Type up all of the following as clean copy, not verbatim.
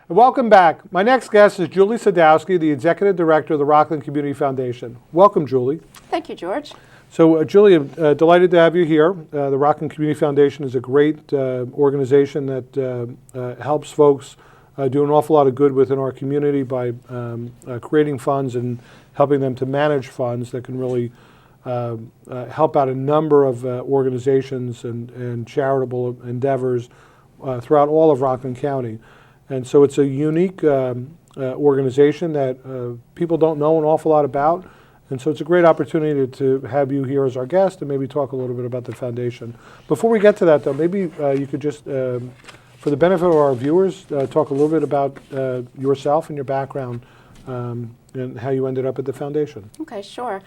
Welcome back. My next guest is Julie Sadowski, the Executive Director of the Rockland Community Foundation. Welcome, Julie. Thank you, George. So, Julie, delighted to have you here. The Rockland Community Foundation is a great organization that helps folks do an awful lot of good within our community by creating funds and helping them to manage funds that can really help out a number of organizations and charitable endeavors throughout all of Rockland County. And so it's a unique organization that people don't know an awful lot about. And so it's a great opportunity to have you here as our guest and maybe talk a little bit about the foundation. Before we get to that, though, maybe you could just, for the benefit of our viewers, talk a little bit about yourself and your background and how you ended up at the foundation. Okay, sure.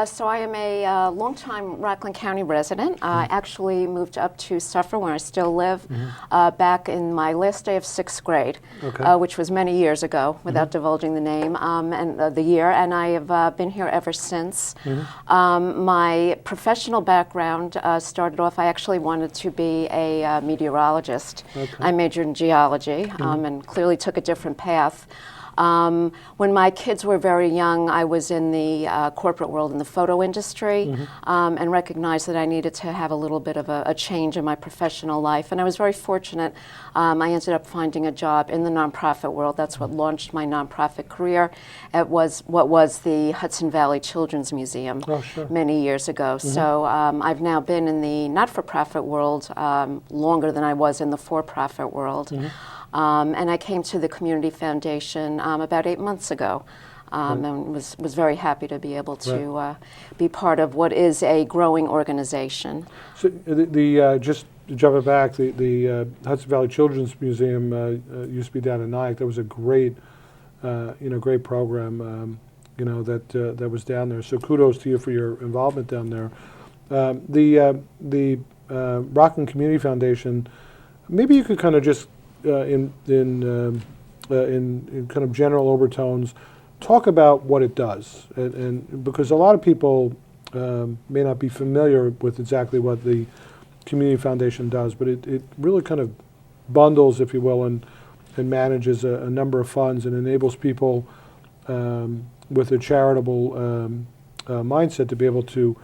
So I am a longtime Rockland County resident. I actually moved up to Suffolk, where I still live, back in my last day of 6th grade, which was many years ago, without divulging the name and the year, and I have been here ever since. My professional background started off, I actually wanted to be a meteorologist. I majored in geology and clearly took a different path. When my kids were very young, I was in the corporate world in the photo industry and recognized that I needed to have a little bit of a change in my professional life. And I was very fortunate. I ended up finding a job in the nonprofit world. That's what launched my nonprofit career. It was what was the Hudson Valley Children's Museum many years ago. So I've now been in the not-for-profit world longer than I was in the for-profit world. And I came to the Community Foundation about 8 months ago and was very happy to be able to be part of what is a growing organization. So just jumping back, the Hudson Valley Children's Museum used to be down in Nyack. That was a great, great program, that was down there. So kudos to you for your involvement down there. The Rockland Community Foundation, maybe you could kind of just in kind of general overtones, talk about what it does, and because a lot of people may not be familiar with exactly what the Community Foundation does, but it really kind of bundles, if you will, and manages a number of funds and enables people with a charitable mindset to be able to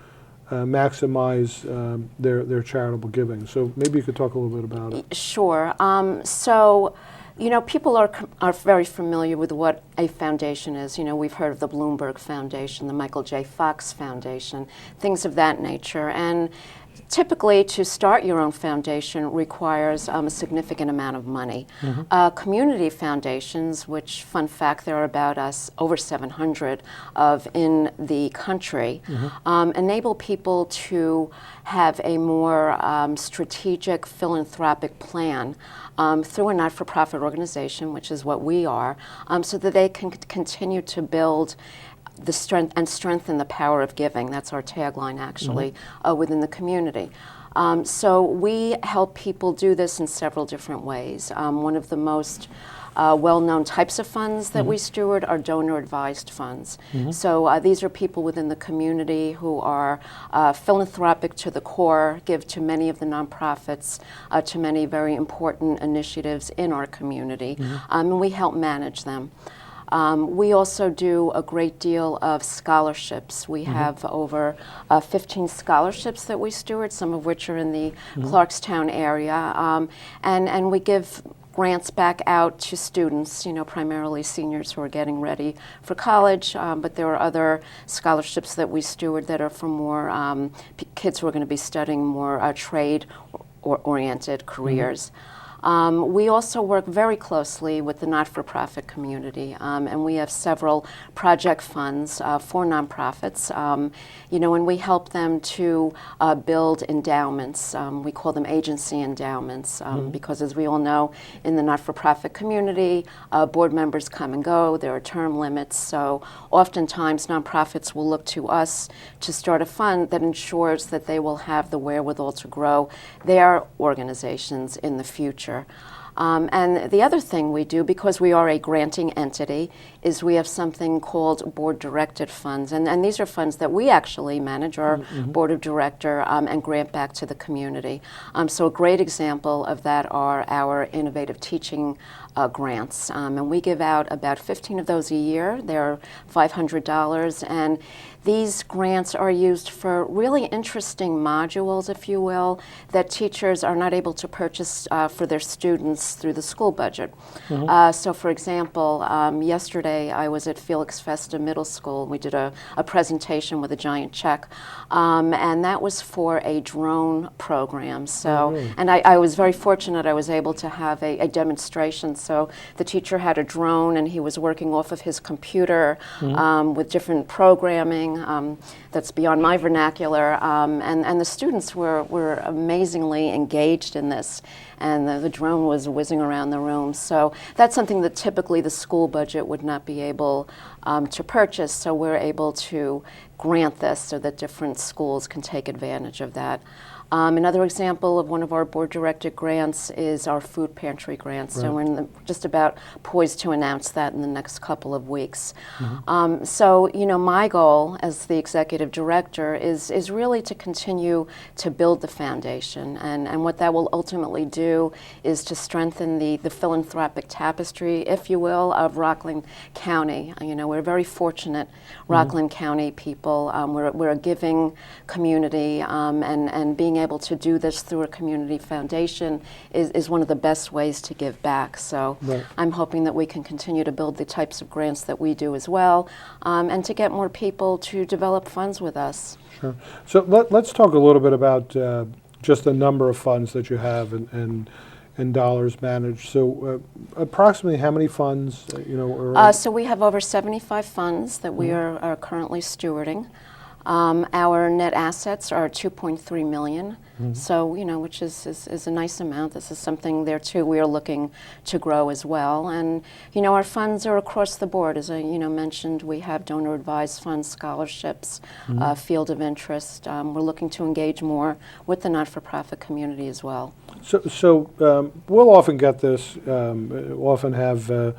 maximize their charitable giving. So maybe you could talk a little bit about it. Sure. So, people are very familiar with what a foundation is. We've heard of the Bloomberg Foundation, the Michael J. Fox Foundation, things of that nature. And typically, to start your own foundation requires a significant amount of money. Community foundations, which, fun fact, there are about over 700 of in the country, enable people to have a more strategic philanthropic plan through a not-for-profit organization, which is what we are, so that they can continue to build the strength and strengthen the power of giving. That's our tagline, actually, within the community. So we help people do this in several different ways. One of the most well-known types of funds that we steward are donor-advised funds. So these are people within the community who are philanthropic to the core, give to many of the nonprofits, to many very important initiatives in our community, and we help manage them. We also do a great deal of scholarships. We have over 15 scholarships that we steward, some of which are in the Clarkstown area, and we give grants back out to students, primarily seniors who are getting ready for college, but there are other scholarships that we steward that are for more kids who are going to be studying more trade-oriented careers. We also work very closely with the not-for-profit community, and we have several project funds for nonprofits, and we help them to build endowments. We call them agency endowments because, as we all know, in the not-for-profit community, board members come and go, there are term limits, so oftentimes nonprofits will look to us to start a fund that ensures that they will have the wherewithal to grow their organizations in the future. And the other thing we do, because we are a granting entity, is we have something called board-directed funds. And these are funds that we actually manage, our board of director, and grant back to the community. So a great example of that are our innovative teaching grants. And we give out about 15 of those a year. They're $500. And these grants are used for really interesting modules, if you will, that teachers are not able to purchase for their students through the school budget. So for example, yesterday I was at Felix Festa Middle School. We did a presentation with a giant check, and that was for a drone program. So, and I was very fortunate I was able to have a demonstration. So the teacher had a drone and he was working off of his computer with different programming. That's beyond my vernacular, and the students were amazingly engaged in this, and the drone was whizzing around the room. So that's something that typically the school budget would not be able to purchase, so we're able to grant this so that different schools can take advantage of that. Another example of one of our board-directed grants is our food pantry grants. So we're just about poised to announce that in the next couple of weeks. So, you know, my goal as the executive director is really to continue to build the foundation. And what that will ultimately do is to strengthen the philanthropic tapestry, if you will, of Rockland County. You know, we're very fortunate Rockland County people. We're a giving community, and being able to do this through a community foundation is one of the best ways to give back. So I'm hoping that we can continue to build the types of grants that we do as well, and to get more people to develop funds with us. Sure. So let's talk a little bit about just the number of funds that you have and dollars managed. So approximately how many funds, you know? So we have over 75 funds that we are currently stewarding. Our net assets are $2.3 million, so, you know, which is a nice amount. This is something there too we are looking to grow as well. And, you know, our funds are across the board. As I, you know, mentioned, we have donor advised funds, scholarships, field of interest. We're looking to engage more with the not-for-profit community as well. So we'll often get this, often have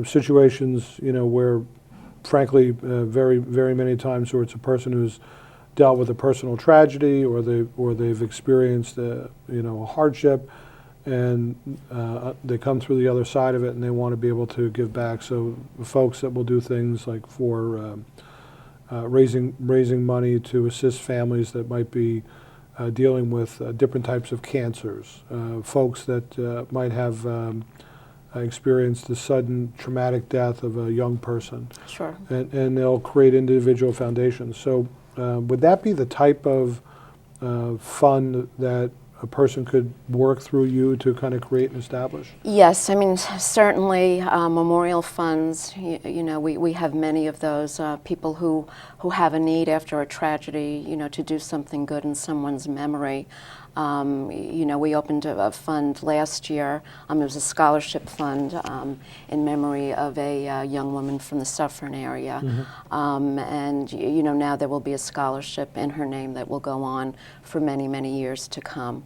situations, you know, where frankly, very many times where it's a person who's dealt with a personal tragedy, or they've experienced you know, a hardship, and they come through the other side of it, and they want to be able to give back. So folks that will do things like for raising money to assist families that might be dealing with different types of cancers, folks that might have experienced the sudden traumatic death of a young person. Sure. And they'll create individual foundations. So would that be the type of fund that a person could work through you to kind of create and establish? Yes, I mean, certainly memorial funds, you know, we have many of those people who have a need after a tragedy, you know, to do something good in someone's memory. You know, we opened a fund last year. It was a scholarship fund in memory of a young woman from the Suffern area. And, you know, now there will be a scholarship in her name that will go on for many, many years to come.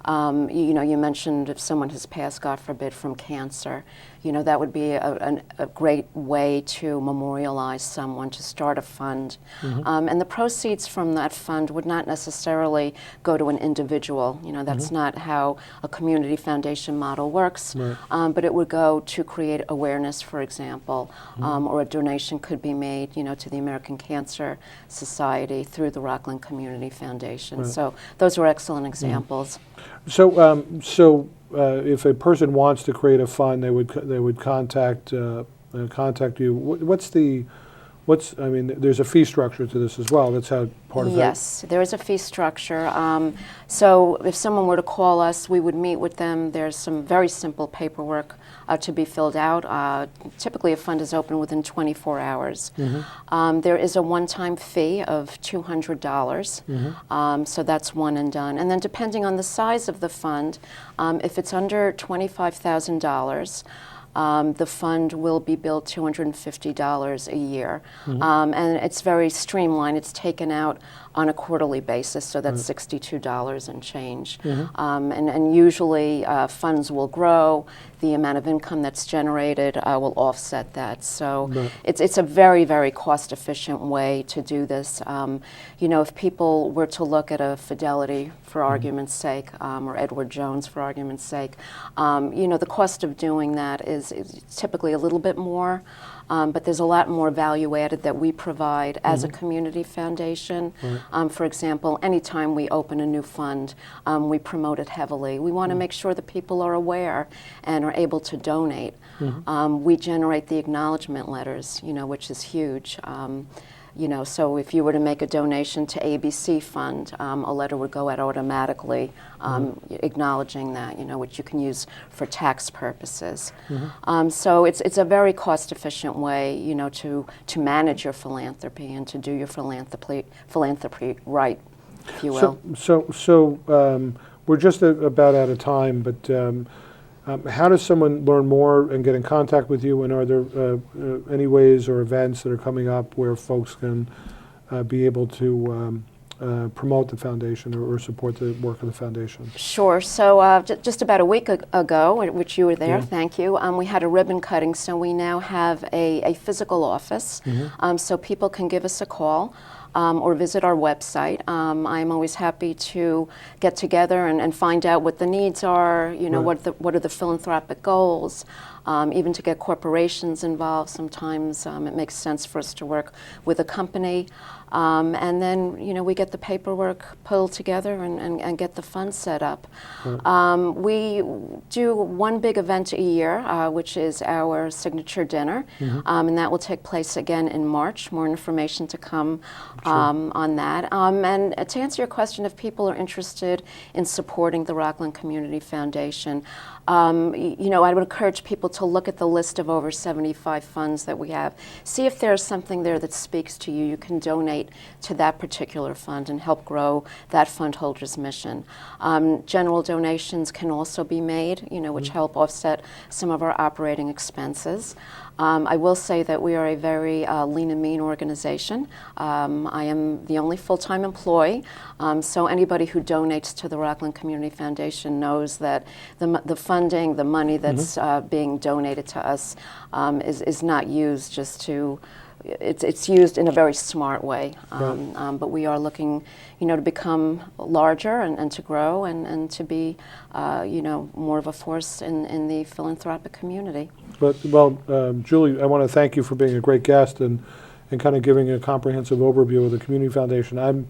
You know, you mentioned if someone has passed, God forbid, from cancer, you know, that would be a great way to memorialize someone, to start a fund. And the proceeds from that fund would not necessarily go to an individual. You know, that's not how a community foundation model works. But it would go to create awareness, for example, or a donation could be made, you know, to the American Cancer Society through the Rockland Community Foundation. So those were excellent examples. So if a person wants to create a fund, they would contact you. I mean, there's a fee structure to this as well. That's how part of that. Yes, there is a fee structure. So if someone were to call us, we would meet with them. There's some very simple paperwork to be filled out. Typically, a fund is open within 24 hours. There is a one-time fee of $200. So that's one and done. And then depending on the size of the fund, if it's under $25,000, The fund will be billed $250 a year. And it's very streamlined. It's taken out on a quarterly basis, so that's $62 and change. And usually funds will grow. The amount of income that's generated will offset that. So it's a very, very cost-efficient way to do this. You know, if people were to look at a Fidelity, for argument's sake, or Edward Jones, for argument's sake, you know, the cost of doing that is typically a little bit more. But there's a lot more value added that we provide as a community foundation. For example, anytime we open a new fund, we promote it heavily. We want to make sure that people are aware and are able to donate. We generate the acknowledgement letters, you know, which is huge. You know, so if you were to make a donation to ABC Fund, a letter would go out automatically acknowledging that, you know, which you can use for tax purposes. So it's a very cost-efficient way, you know, to manage your philanthropy and to do your philanthropy right, if you will. So we're just about out of time, but how does someone learn more and get in contact with you? And are there any ways or events that are coming up where folks can be able to promote the foundation or support the work of the foundation? Sure. So just about a week ago, which you were there, thank you, we had a ribbon cutting. So we now have a physical office, so people can give us a call. Or visit our website. I'm always happy to get together and find out what the needs are, you know, what are the philanthropic goals, even to get corporations involved. Sometimes it makes sense for us to work with a company. And then, you know, we get the paperwork pulled together and get the fund set up. We do one big event a year, which is our signature dinner, and that will take place again in March. More information to come on that. And to answer your question, if people are interested in supporting the Rockland Community Foundation, you know, I would encourage people to look at the list of over 75 funds that we have. See if there's something there that speaks to you. You can donate to that particular fund and help grow that fund holder's mission. General donations can also be made, you know, which help offset some of our operating expenses. I will say that we are a very lean and mean organization. I am the only full-time employee, so anybody who donates to the Rockland Community Foundation knows that the funding, the money that's being donated to us is not used just to, it's used in a very smart way. But we are looking, you know, to become larger and to grow and to be, you know, more of a force in the philanthropic community. Well, Julie, I want to thank you for being a great guest and kind of giving a comprehensive overview of the Community Foundation. I've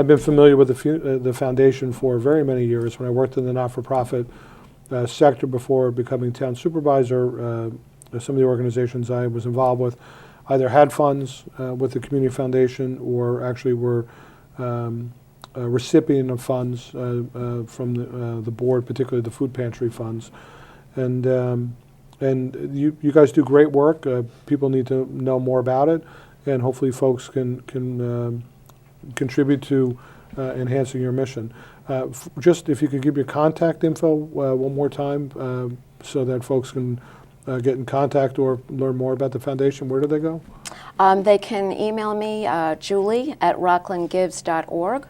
been familiar with the foundation for very many years. When I worked in the not-for-profit sector before becoming town supervisor, some of the organizations I was involved with either had funds with the Community Foundation or actually were a recipient of funds from the board, particularly the food pantry funds. And you guys do great work. People need to know more about it, and hopefully folks can contribute to enhancing your mission. Just if you could give your contact info one more time so that folks can get in contact or learn more about the foundation, where do they go? They can email me, julie@rocklandgives.org,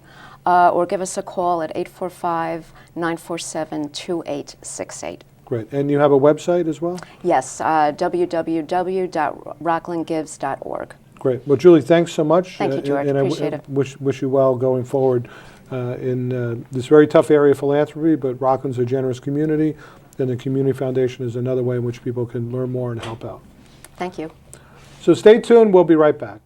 or give us a call at 845-947-2868. Great. And you have a website as well? Yes, www.rocklandgives.org. Great. Well, Julie, thanks so much. Thank you, George. And appreciate I it. wish you well going forward in this very tough area of philanthropy, but Rockland's a generous community, and the Community Foundation is another way in which people can learn more and help out. Thank you. So stay tuned. We'll be right back.